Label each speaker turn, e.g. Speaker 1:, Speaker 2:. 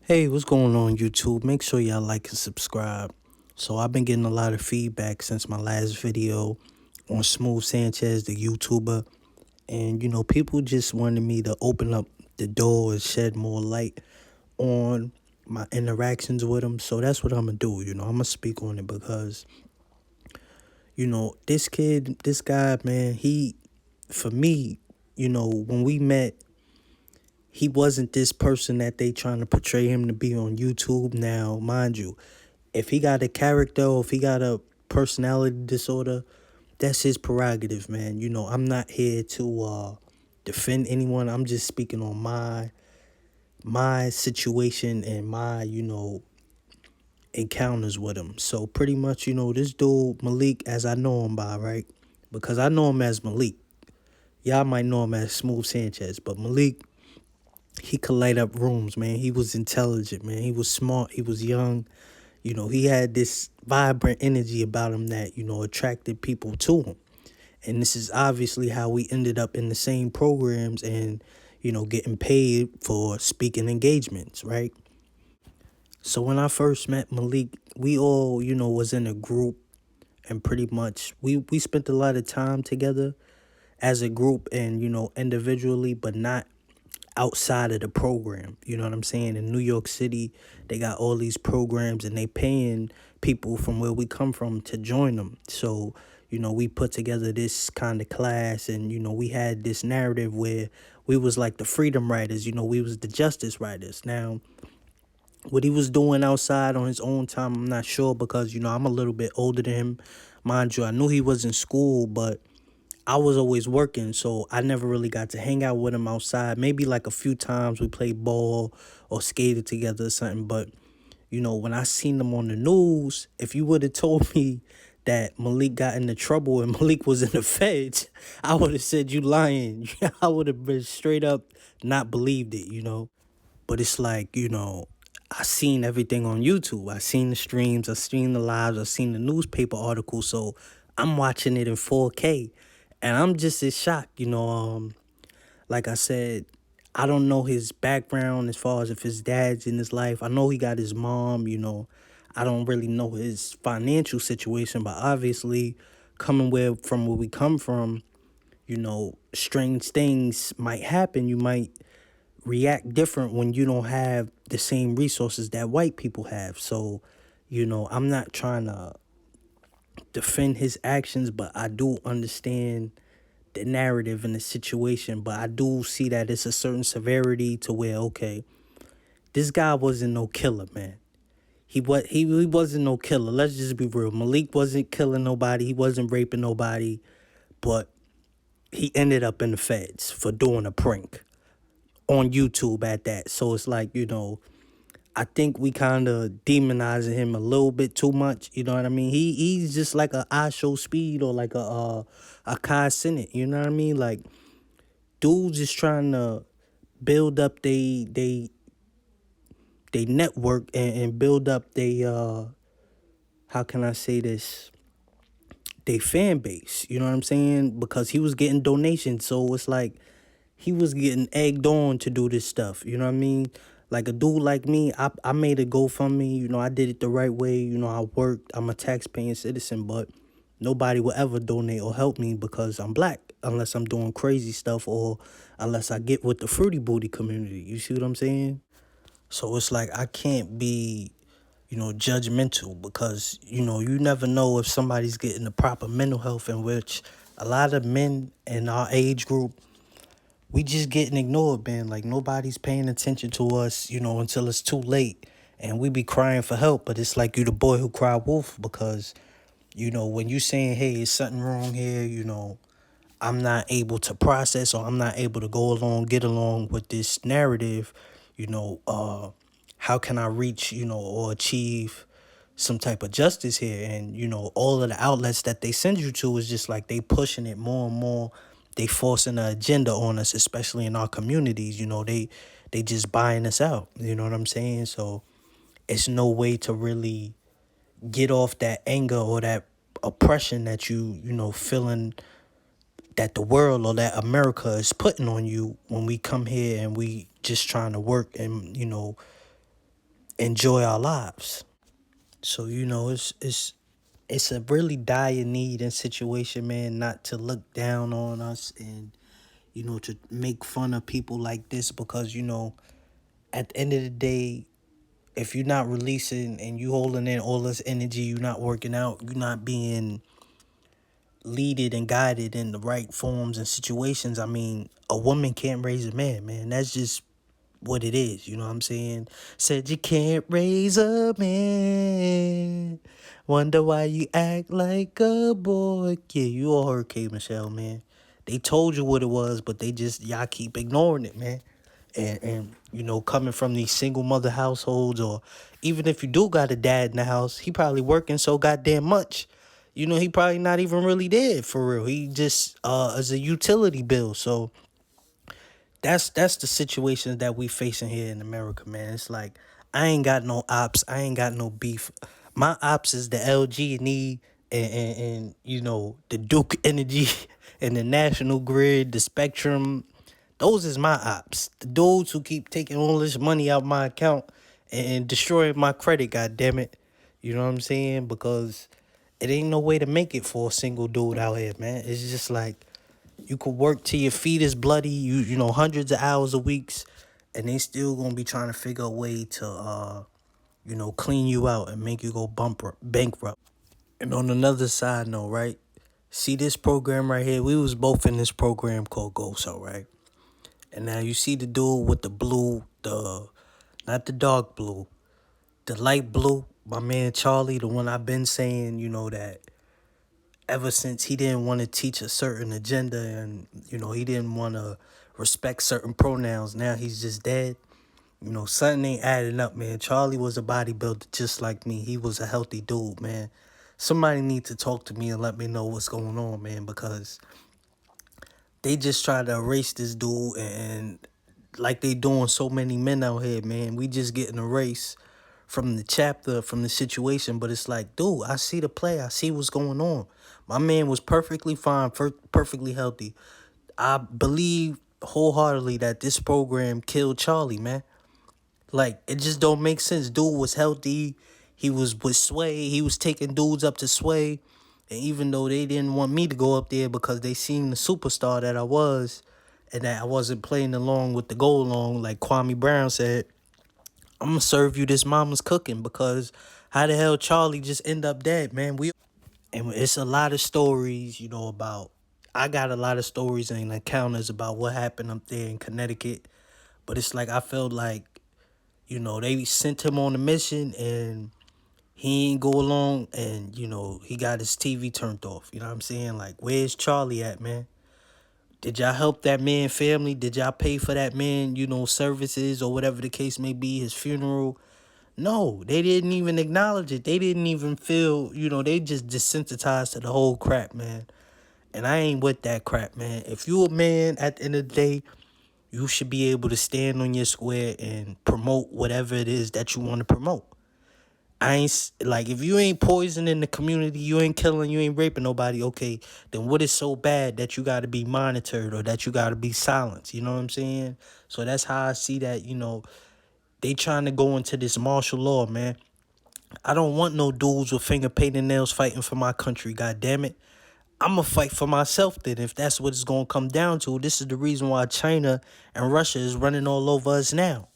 Speaker 1: Hey, what's going on YouTube? Make sure y'all like and subscribe. So I've been getting a lot of feedback since my last video on Sanchez, the YouTuber. And people just wanted me to open up the door and shed more light on my interactions with him. So that's what I'm gonna do. I'm gonna speak on it because, this guy, man, for me, when we met, he wasn't this person that they trying to portray him to be on YouTube. Now, mind you, if he got a character or if he got a personality disorder, that's his prerogative, man. I'm not here to defend anyone. I'm just speaking on my situation and my, encounters with him. So pretty much, this dude, Malik, as I know him by, right? Because I know him as Malik. Y'all might know him as Smooth Sanchez, but Malik, he could light up rooms, man. He was intelligent, man. He was smart. He was young. He had this vibrant energy about him that, attracted people to him. And this is obviously how we ended up in the same programs and, getting paid for speaking engagements, right? So when I first met Malik, we all, was in a group and pretty much we spent a lot of time together as a group and, individually, but not outside of the program. You know what I'm saying? In New York City, they got all these programs and they paying people from where we come from to join them. So, we put together this kind of class and, we had this narrative where we was like the freedom riders, we was the justice riders. Now, what he was doing outside on his own time, I'm not sure because, I'm a little bit older than him. Mind you, I knew he was in school, but I was always working, so I never really got to hang out with him outside. Maybe like a few times we played ball or skated together or something. But, when I seen him on the news, if you would have told me that Malik got into trouble and Malik was in the feds, I would have said you lying. I would have been straight up not believed it. But it's like, I seen everything on YouTube. I seen the streams, I seen the lives, I seen the newspaper articles. So I'm watching it in 4K. And I'm just as shocked, like I said, I don't know his background as far as if his dad's in his life. I know he got his mom, I don't really know his financial situation, but obviously coming from where we come from, strange things might happen. You might react different when you don't have the same resources that white people have. So, I'm not trying to defend his actions, but I do understand the narrative and the situation. But I do see that it's a certain severity to where, okay, this guy wasn't no killer, man. He wasn't no killer. Let's just be real. Malik wasn't killing nobody. He wasn't raping nobody. But he ended up in the feds for doing a prank on YouTube at that. So it's like, I think we kind of demonizing him a little bit too much. You know what I mean? He's just like a I Show Speed or like a Kai Senate. You know what I mean? Like dudes just trying to build up they network and build up they how can I say this? They fan base. You know what I'm saying? Because he was getting donations, so it's like he was getting egged on to do this stuff. You know what I mean? Like a dude like me, I made a GoFundMe. I did it the right way. I worked. I'm a tax-paying citizen, but nobody will ever donate or help me because I'm black unless I'm doing crazy stuff or unless I get with the fruity booty community. You see what I'm saying? So it's like I can't be, judgmental because, you never know if somebody's getting the proper mental health in which a lot of men in our age group we just getting ignored, man. Like nobody's paying attention to us, until it's too late. And we be crying for help, but it's like you the boy who cried wolf because, when you saying, hey, is something wrong here, I'm not able to process or I'm not able to get along with this narrative, you know, uh, how can I reach, or achieve some type of justice here? And, all of the outlets that they send you to is just like they pushing it more and more. They forcing an agenda on us, especially in our communities. They just buying us out. You know what I'm saying? So it's no way to really get off that anger or that oppression that feeling that the world or that America is putting on you when we come here and we just trying to work and, enjoy our lives. So, it's a really dire need and situation, man, not to look down on us and, to make fun of people like this because, at the end of the day, if you're not releasing and you holding in all this energy, you're not working out, you're not being leaded and guided in the right forms and situations. I mean, a woman can't raise a man, man. That's just what it is. You know what I'm saying? Said you can't raise a man. Wonder why you act like a boy. Yeah, you all heard K. Michelle, man. They told you what it was, but y'all keep ignoring it, man. And coming from these single mother households, or even if you do got a dad in the house, he probably working so goddamn much. He probably not even really dead for real. He just is a utility bill. So that's the situations that we facing here in America, man. It's like I ain't got no ops, I ain't got no beef. My ops is the LG&E and the Duke Energy and the National Grid, the Spectrum. Those is my ops. The dudes who keep taking all this money out my account and destroying my credit, god damn it. You know what I'm saying? Because it ain't no way to make it for a single dude out here, man. It's just like you could work till your feet is bloody, hundreds of hours a weeks, and they still gonna be trying to figure a way to clean you out and make you go bankrupt. And on another side note, right? See this program right here? We was both in this program called GoSo, right? And now you see the dude with the blue, not the dark blue, the light blue, my man Charlie, the one I've been saying, that ever since he didn't want to teach a certain agenda and, he didn't want to respect certain pronouns. Now he's just dead. Something ain't adding up, man. Charlie was a bodybuilder just like me. He was a healthy dude, man. Somebody need to talk to me and let me know what's going on, man, because they just try to erase this dude and like they doing so many men out here, man. We just getting erased from the chapter, from the situation. But it's like, dude, I see the play. I see what's going on. My man was perfectly fine, perfectly healthy. I believe wholeheartedly that this program killed Charlie, man. Like, it just don't make sense. Dude was healthy. He was with Sway. He was taking dudes up to Sway. And even though they didn't want me to go up there because they seen the superstar that I was and that I wasn't playing along with the go along, like Kwame Brown said, I'm going to serve you this mama's cooking because how the hell Charlie just end up dead, man? And it's a lot of stories, about, I got a lot of stories and encounters about what happened up there in Connecticut. But it's like, I felt like, they sent him on a mission and he ain't go along and, he got his TV turned off. You know what I'm saying? Like, where's Charlie at, man? Did y'all help that man family? Did y'all pay for that man, services or whatever the case may be, his funeral? No, they didn't even acknowledge it. They didn't even feel, they just desensitized to the whole crap, man. And I ain't with that crap, man. If you a man, at the end of the day, you should be able to stand on your square and promote whatever it is that you want to promote. I ain't like, if you ain't poisoning the community, you ain't killing, you ain't raping nobody, okay, then what is so bad that you got to be monitored or that you got to be silenced? You know what I'm saying? So that's how I see that, they trying to go into this martial law, man. I don't want no dudes with finger painted nails fighting for my country, god damn it. I'm going to fight for myself then if that's what it's going to come down to. This is the reason why China and Russia is running all over us now.